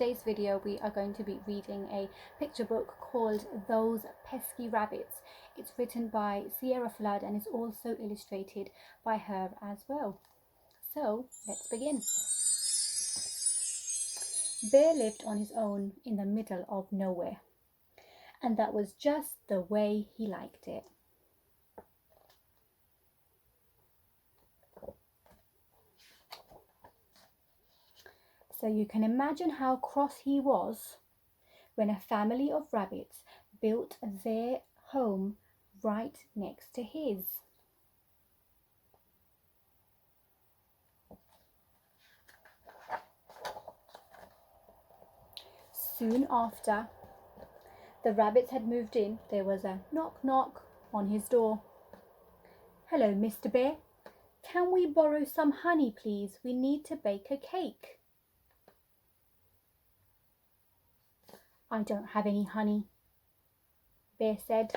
today's video we are going to be reading a picture book called Those Pesky Rabbits. It's written by Sierra Flood and is also illustrated by her as well. So let's begin. Bear lived on his own in the middle of nowhere, and that was just the way he liked it. So you can imagine how cross he was when a family of rabbits built their home right next to his. Soon after the rabbits had moved in, there was a knock knock on his door. "Hello, Mr. Bear. Can we borrow some honey, please? We need to bake a cake." "I don't have any honey," Bear said.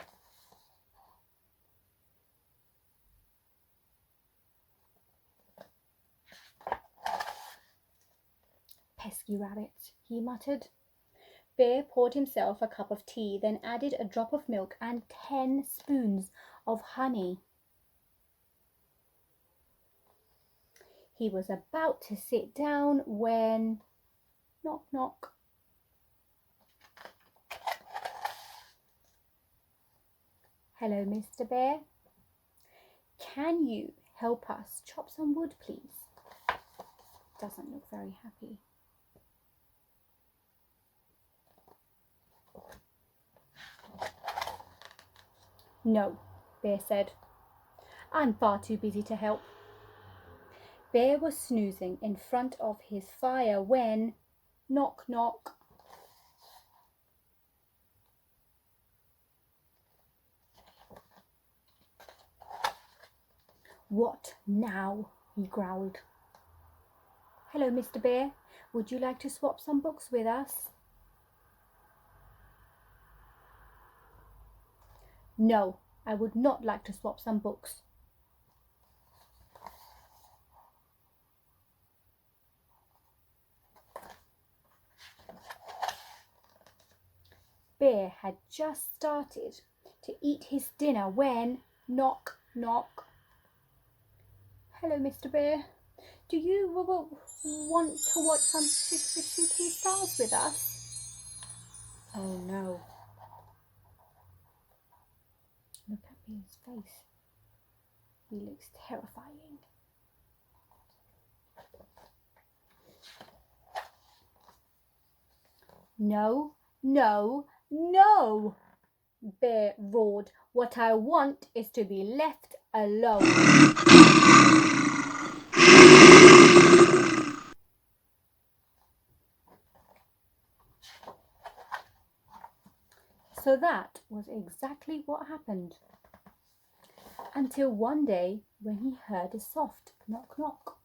"Pesky rabbit," he muttered. Bear poured himself a cup of tea, then added a drop of milk and 10 spoons of honey. He was about to sit down when knock knock. "Hello, Mr. Bear. Can you help us chop some wood, please?" Doesn't look very happy. "No," Bear said. "I'm far too busy to help." Bear was snoozing in front of his fire when knock knock. "What now?" he growled. "Hello, Mr. Bear. Would you like to swap some books with us?" "No, I would not like to swap some books." Bear had just started to eat his dinner when knock knock. "Hello, Mr. Bear. Do you want to watch some shooting stars with us?" Oh no. Look at Bear's face. He looks terrifying. "No, no, no!" Bear roared. "What I want is to be left alone." So that was exactly what happened. Until one day when he heard a soft knock knock.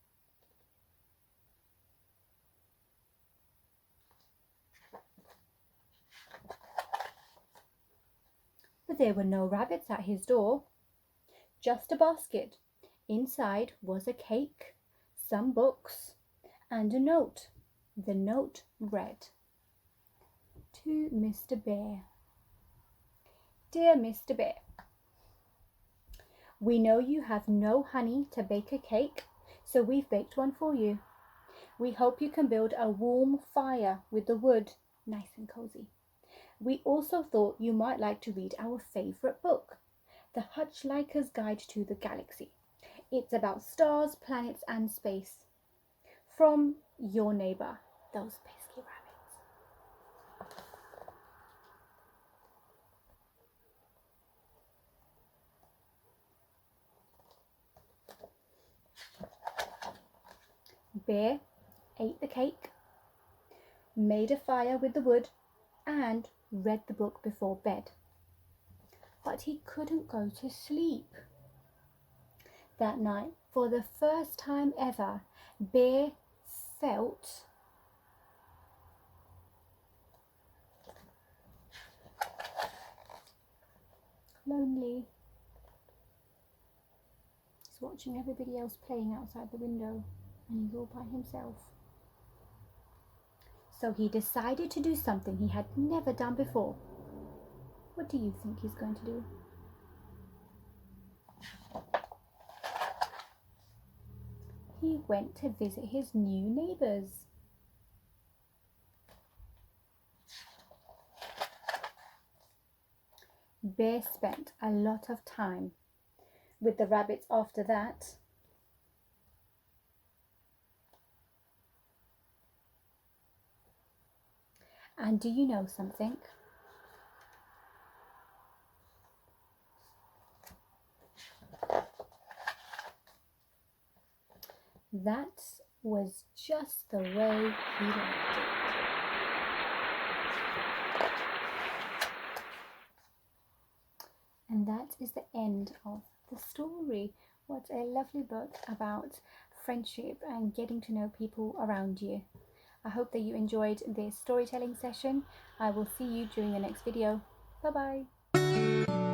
But there were no rabbits at his door, just a basket. Inside was a cake, some books, and a note. The note read, "To Mr. Bear. Dear Mr. Bear, we know you have no honey to bake a cake, so we've baked one for you. We hope you can build a warm fire with the wood, nice and cozy. We also thought you might like to read our favourite book, The Hitchhiker's Guide to the Galaxy. It's about stars, planets and space. From your neighbour, Those Pesky Rabbits." Bear ate the cake, made a fire with the wood, and read the book before bed. But he couldn't go to sleep. That night, for the first time ever, Bear felt lonely. He's watching everybody else playing outside the window, and he's all by himself. So he decided to do something he had never done before. What do you think he's going to do? He went to visit his new neighbours. Bear spent a lot of time with the rabbits after that. And do you know something? That was just the way he liked it. And that is the end of the story. What a lovely book about friendship and getting to know people around you. I hope that you enjoyed this storytelling session. I will see you during the next video. Bye bye.